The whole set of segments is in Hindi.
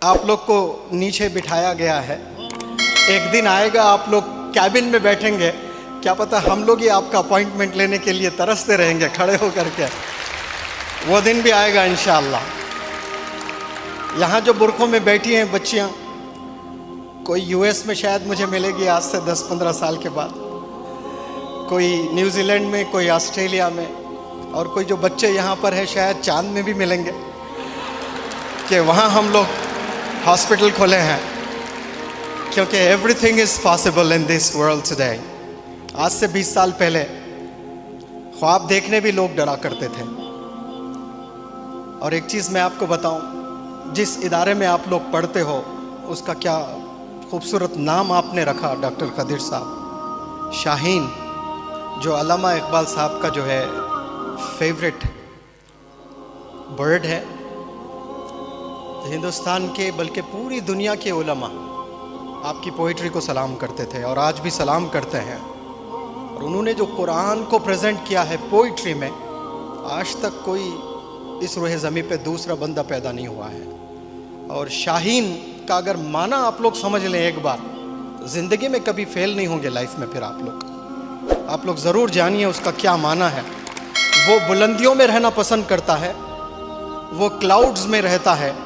आप लोग को नीचे बिठाया गया है। एक दिन आएगा आप लोग कैबिन में बैठेंगे, क्या पता हम लोग ही आपका अपॉइंटमेंट लेने के लिए तरसते रहेंगे खड़े होकर के। वो दिन भी आएगा इंशाअल्लाह। यहाँ जो बुरखों में बैठी हैं बच्चियाँ, कोई यूएस में शायद मुझे मिलेगी आज से 10-15 साल के बाद, कोई न्यूजीलैंड में, कोई ऑस्ट्रेलिया में, और कोई जो बच्चे यहाँ पर है शायद चांद में भी मिलेंगे कि वहाँ हम लोग हॉस्पिटल खोले हैं, क्योंकि everything is possible in this world today. आज से 20 साल पहले ख्वाब देखने भी लोग डरा करते थे। और एक चीज़ मैं आपको बताऊं, जिस इदारे में आप लोग पढ़ते हो उसका क्या खूबसूरत नाम आपने रखा, डॉक्टर खदीर साहब, शाहीन, जो अल्लामा इकबाल साहब का जो है फेवरेट बर्ड है। हिंदुस्तान के बल्कि पूरी दुनिया के उलमा आपकी पोइट्री को सलाम करते थे और आज भी सलाम करते हैं। और उन्होंने जो कुरान को प्रेजेंट किया है पोइट्री में, आज तक कोई इस रूह ज़मीं पे दूसरा बंदा पैदा नहीं हुआ है। और शाहीन का अगर माना आप लोग समझ लें एक बार, ज़िंदगी में कभी फेल नहीं होंगे लाइफ में। फिर आप लोग ज़रूर जानिए उसका क्या माना है। वो बुलंदियों में रहना पसंद करता है, वो क्लाउड्स में रहता है।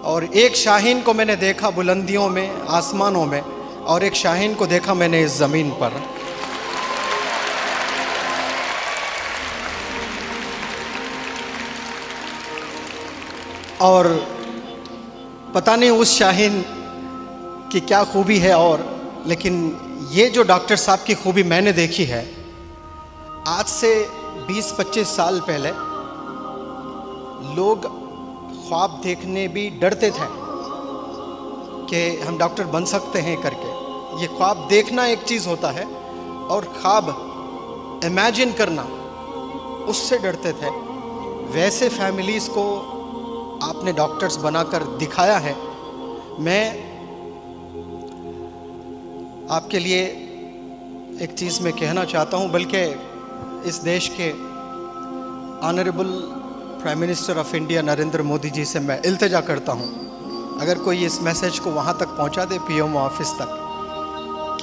और एक शाहीन को मैंने देखा बुलंदियों में, आसमानों में, और एक शाहीन को देखा मैंने इस ज़मीन पर। और पता नहीं उस शाहीन की क्या खूबी है, और लेकिन ये जो डॉक्टर साहब की खूबी मैंने देखी है, आज से 20-25 साल पहले लोग ख्वाब देखने भी डरते थे कि हम डॉक्टर बन सकते हैं करके। ये ख्वाब देखना एक चीज़ होता है और ख्वाब इमेजिन करना, उससे डरते थे। वैसे फैमिलीज़ को आपने डॉक्टर्स बनाकर दिखाया है। मैं आपके लिए एक चीज़ मैं कहना चाहता हूँ, बल्कि इस देश के honourable prime minister of India Narendra Modi ji से मैं इल्तिजा करता हूँ, अगर कोई इस मैसेज को वहाँ तक पहुँचा दे, पीएमओ ऑफिस तक,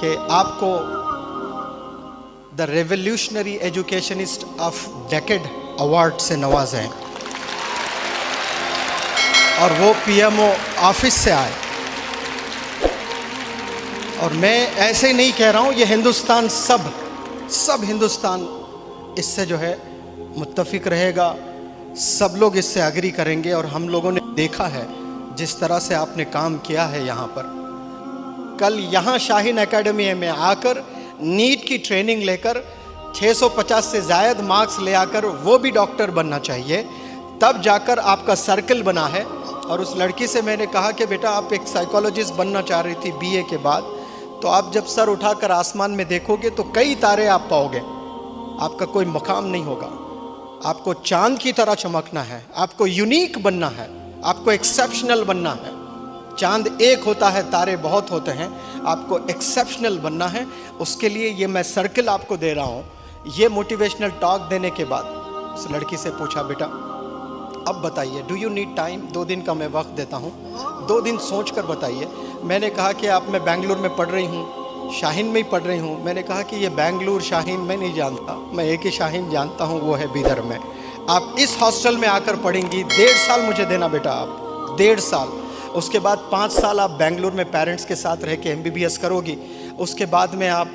कि आपको the revolutionary educationist of decade award से नवाजें और वो पीएमओ ऑफिस से आए। और मैं ऐसे ही नहीं कह रहा हूँ, ये हिंदुस्तान सब हिंदुस्तान इससे जो है मुत्तफिक रहेगा, सब लोग इससे एग्री करेंगे। और हम लोगों ने देखा है जिस तरह से आपने काम किया है यहाँ पर। कल यहाँ शाहीन एकेडमी में आकर नीट की ट्रेनिंग लेकर 650 से ज़ायद मार्क्स ले आकर वो भी डॉक्टर बनना चाहिए, तब जाकर आपका सर्कल बना है। और उस लड़की से मैंने कहा कि बेटा आप एक साइकोलॉजिस्ट बनना चाह रही थी बीए के बाद, तो आप जब सर उठाकर आसमान में देखोगे तो कई तारे आप पाओगे, आपका कोई मकाम नहीं होगा। आपको चांद की तरह चमकना है, आपको यूनिक बनना है, आपको एक्सेप्शनल बनना है। चांद एक होता है, तारे बहुत होते हैं, आपको एक्सेप्शनल बनना है। उसके लिए ये मैं सर्कल आपको दे रहा हूँ। ये मोटिवेशनल टॉक देने के बाद उस लड़की से पूछा, बेटा अब बताइए, डू यू नीड टाइम? 2 दिन का मैं वक्त देता हूँ, 2 दिन सोच कर बताइए। मैंने कहा कि आप, मैं बेंगलुरु में पढ़ रही हूँ, शाहीन में ही पढ़ रही हूँ। मैंने कहा कि ये बेंगलुरु शाहीन मैं नहीं जानता, मैं एक ही शाहीन जानता हूँ, वो है बीदर में। आप इस हॉस्टल में आकर पढ़ेंगी, 1.5 साल मुझे देना बेटा, आप 1.5 साल। उसके बाद 5 साल आप बेंगलुरु में पेरेंट्स के साथ रह के MBBS करोगी। उसके बाद में आप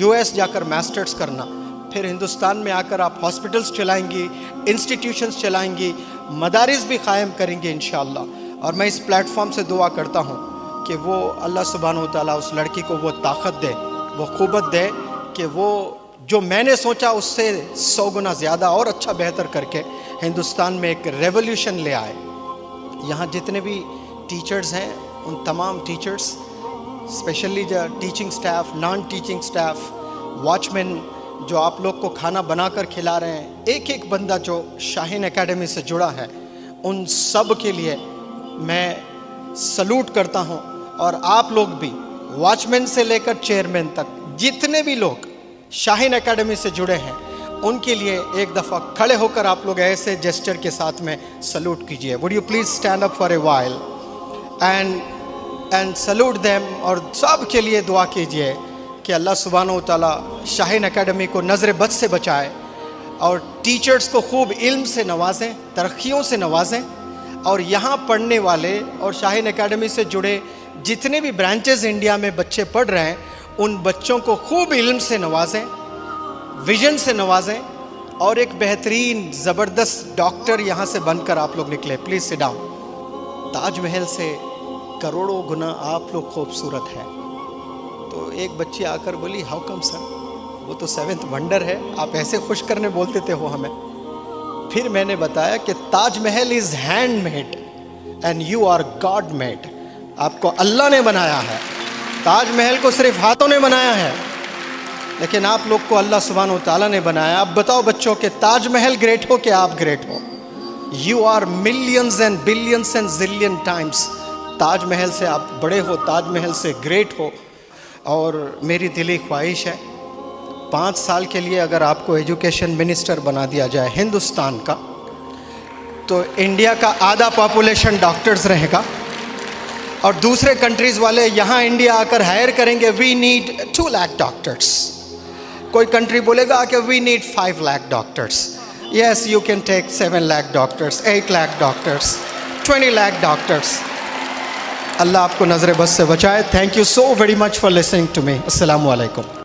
US जाकर मास्टर्स करना, फिर हिंदुस्तान में आकर आप हॉस्पिटल्स चलाएंगी, इंस्टीट्यूशंस चलाएंगी, मदारिस भी कायम करेंगे इंशाअल्लाह। और मैं इस प्लेटफॉर्म से दुआ करता हूँ कि वो अल्लाह सुब्हानहू तआला उस लड़की को वो ताकत दे, वो क़ुव्वत दे कि वो जो मैंने सोचा उससे 100 गुना ज़्यादा और अच्छा बेहतर करके हिंदुस्तान में एक रेवोल्यूशन ले आए। यहाँ जितने भी टीचर्स हैं, उन तमाम टीचर्स, स्पेशली जो teaching staff, non teaching staff, watchman जो आप लोग को खाना बनाकर खिला रहे हैं, एक एक बंदा जो शाहीन एकेडमी से जुड़ा है, उन सब के लिए मैं सलूट करता हूं। और आप लोग भी, वॉचमैन से लेकर चेयरमैन तक, जितने भी लोग शाहीन एकेडमी से जुड़े हैं, उनके लिए एक दफ़ा खड़े होकर आप लोग ऐसे जेस्चर के साथ में सलूट कीजिए। Would you please stand up for a while? And salute them. और सब के लिए दुआ कीजिए कि अल्लाह सुब्हानहू तआला शाहीन एकेडमी को नज़र बद से बचाए और टीचर्स को खूब इल्म से नवाजें, तरक्कियों से नवाजें, और यहाँ पढ़ने वाले और शाहीन एकेडमी से जुड़े जितने भी ब्रांचेस इंडिया में बच्चे पढ़ रहे हैं उन बच्चों को खूब इल्म से नवाजें, विजन से नवाजें, और एक बेहतरीन ज़बरदस्त डॉक्टर यहाँ से बनकर आप लोग निकले। Please sit down. ताजमहल से करोड़ों गुना आप लोग खूबसूरत हैं। तो एक बच्ची आकर बोली, हाउ कम सर, वो तो 7th वंडर है, आप ऐसे खुश करने बोलते थे हो हमें। फिर मैंने बताया कि Taj Mahal is handmade and you are God made. आपको अल्लाह ने बनाया है, ताजमहल को सिर्फ हाथों ने बनाया है, लेकिन आप लोग को अल्लाह सुब्हानहू तआला ने बनाया। अब बताओ बच्चों कि ताजमहल ग्रेट हो कि आप ग्रेट हो? You are millions and billions and zillion times. Taj Mahal से आप बड़े हो, ताजमहल से ग्रेट हो। और मेरी दिली ख्वाहिश है 5 साल के लिए अगर आपको एजुकेशन मिनिस्टर बना दिया जाए हिंदुस्तान का, तो इंडिया का आधा पॉपुलेशन डॉक्टर्स रहेगा और दूसरे कंट्रीज़ वाले यहाँ इंडिया आकर हायर करेंगे, वी नीड 2 लाख डॉक्टर्स। कोई कंट्री बोलेगा कि we need 5 lakh doctors. Yes, you can take 7 lakh doctors, 8 lakh doctors, 20 lakh doctors. अल्लाह आपको नज़र बस से बचाए। Thank you so very much for listening to me. अस्सलामु अलैकुम।